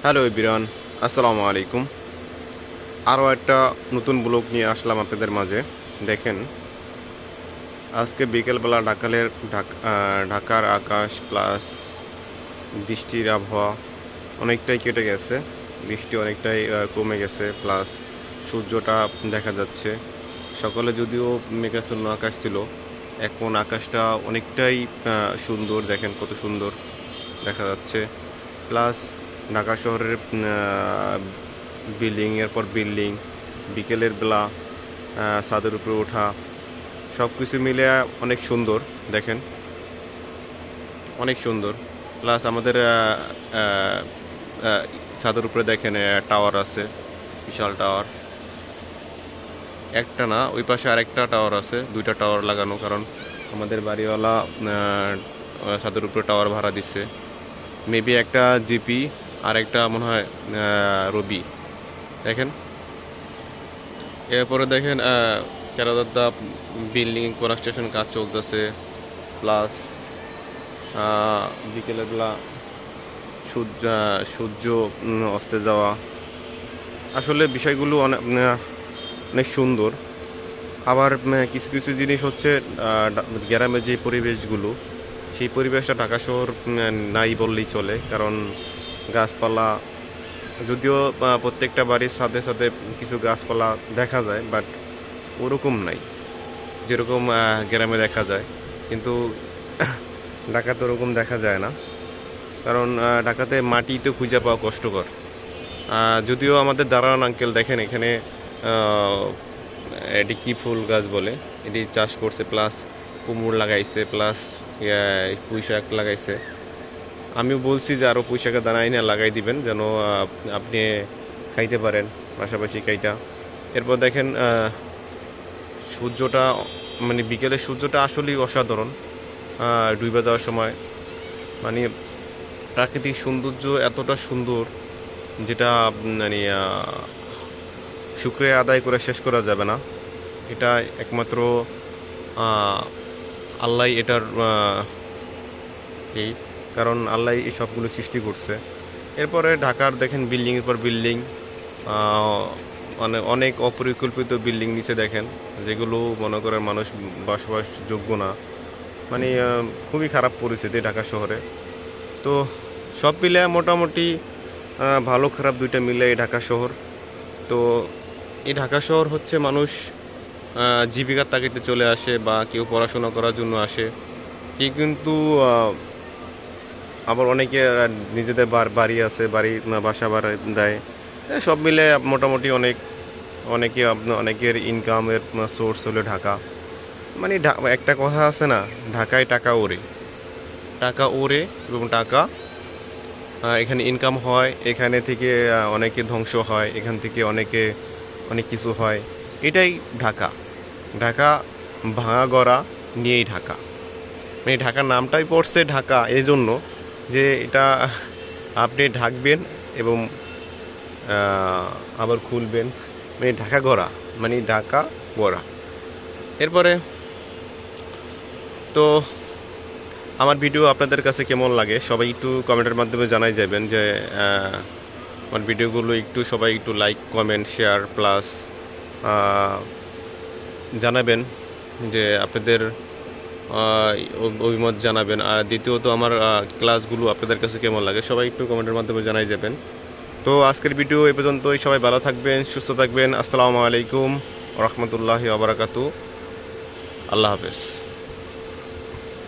Hello everyone, আসসালামু আলাইকুম। আরও একটা নতুন ব্লগ নিয়ে আসলাম আপনাদের মাঝে। দেখেন, আজকে বিকেলবেলা ঢাকার আকাশ প্লাস বৃষ্টির আবহাওয়া অনেকটাই কেটে গেছে। বৃষ্টি অনেকটাই কমে গেছে, প্লাস সূর্যটা দেখা যাচ্ছে। সকালে যদিও মেঘাচ্ছন্ন আকাশ ছিল, এখন আকাশটা অনেকটাই সুন্দর। দেখেন কত সুন্দর দেখা যাচ্ছে। প্লাস ঢাকা শহরের বিল্ডিংয়ের পর বিল্ডিং, বিকেলের বেলা ছাদের উপরে ওঠা, সব কিছু মিলে অনেক সুন্দর। দেখেন অনেক সুন্দর। প্লাস আমাদের ছাদের উপরে দেখেন টাওয়ার আছে, বিশাল টাওয়ার। একটা না, ওই পাশে আরেকটা টাওয়ার আছে, দুইটা টাওয়ার লাগানো, কারণ আমাদের বাড়িওয়ালা ছাদের উপরে টাওয়ার ভাড়া দিচ্ছে। মেবি একটা জিপি আর একটা মনে হয় রবি। দেখেন, এরপরে দেখেন চারাদাদা বিল্ডিং কনস্ট্রাকশন কাজ চলতেছে। প্লাস বিকেলবেলা সূর্য অস্তে যাওয়া, আসলে বিষয়গুলো অনেক সুন্দর। আবার কিছু কিছু জিনিস হচ্ছে গ্রামের যে পরিবেশগুলো, সেই পরিবেশটা ঢাকা শহর নাই বললেই চলে। কারণ গাছপালা, যদিও প্রত্যেকটা বাড়ির সাথে সাথে কিছু গাছপালা দেখা যায়, বাট ওরকম নাই যেরকম গ্রামে দেখা যায়। কিন্তু ঢাকাতে ওরকম দেখা যায় না, কারণ ঢাকাতে মাটিতে খুঁজে পাওয়া কষ্টকর। যদিও আমাদের দাঁড়ান আঙ্কেল দেখেন এখানে এটি কি ফুল গাছ বলে, এটি চাষ করছে, প্লাস কুমড় লাগাইছে, প্লাস পুঁই শাক লাগাইছে। আমিও বলছি যে আরও পুঁই শাকের দানা এনে লাগাই দিবেন, যেন আপনি খাইতে পারেন পাশাপাশি খাইটা। এরপর দেখেন সূর্যটা, মানে বিকেলের সূর্যটা আসলেই অসাধারণ। ডুবে যাওয়ার সময় মানে প্রাকৃতিক সৌন্দর্য এতটা সুন্দর, যেটা মানে শুকরিয়া আদায় করে শেষ করা যাবে না। এটা একমাত্র আল্লাহ এটার কারণ আল্লাহ এই সবগুলো সৃষ্টি করছে। এরপরে ঢাকার দেখেন বিল্ডিংয়ের পর বিল্ডিং, মানে অনেক অপরিকল্পিত বিল্ডিং নিচে দেখেন, যেগুলো মনে করেন মানুষ বসবাসযোগ্য না। মানে খুবই খারাপ পরিস্থিতি ঢাকা শহরে। তো সব মিলে মোটামুটি ভালো খারাপ দুইটা মিলে এই ঢাকা শহর। তো এই ঢাকা শহর হচ্ছে মানুষ জীবিকার তাগিদে চলে আসে, বা কেউ পড়াশোনা করার জন্য আসে, কেউ কিন্তু আবার অনেকে নিজেদের বাড়ি আছে, বাসা ভাড়া দেয়। সব মিলে মোটামুটি অনেকের ইনকামের সোর্স হলো ঢাকা। মানে একটা কথা আছে না, ঢাকায় টাকা ওড়ে এবং টাকা এখানে ইনকাম হয়, এখানে থেকে অনেকে ধ্বংস হয়, এখান থেকে অনেক কিছু হয়। এটাই ঢাকা। ভাঙা গড়া নিয়েই ঢাকা। মানে ঢাকার নামটাই পড়ছে ঢাকা এই জন্য যে এটা আপনি ঢাকবেন এবং আবার খুলবেন, মানে ঢাকা গড়া। এরপরে তো আমার ভিডিও আপনাদের কাছে কেমন লাগে সবাই একটু কমেন্টের মাধ্যমে জানাই যাবেন, যে আমার ভিডিওগুলো সবাই একটু লাইক, কমেন্ট, শেয়ার, প্লাস জানাবেন যে আপনাদের অভিমত জানাবেন। আর দ্বিতীয়ত আমার ক্লাসগুলো আপনাদের কাছে কেমন লাগে সবাই একটু কমেন্টের মাধ্যমে জানাই যাবেন। তো আজকের ভিডিও এই পর্যন্তই। সবাই ভালো থাকবেন, সুস্থ থাকবেন। আসসালামু আলাইকুম ওয়া রাহমাতুল্লাহি ওয়া বারাকাতুহু। আল্লাহ হাফেজ।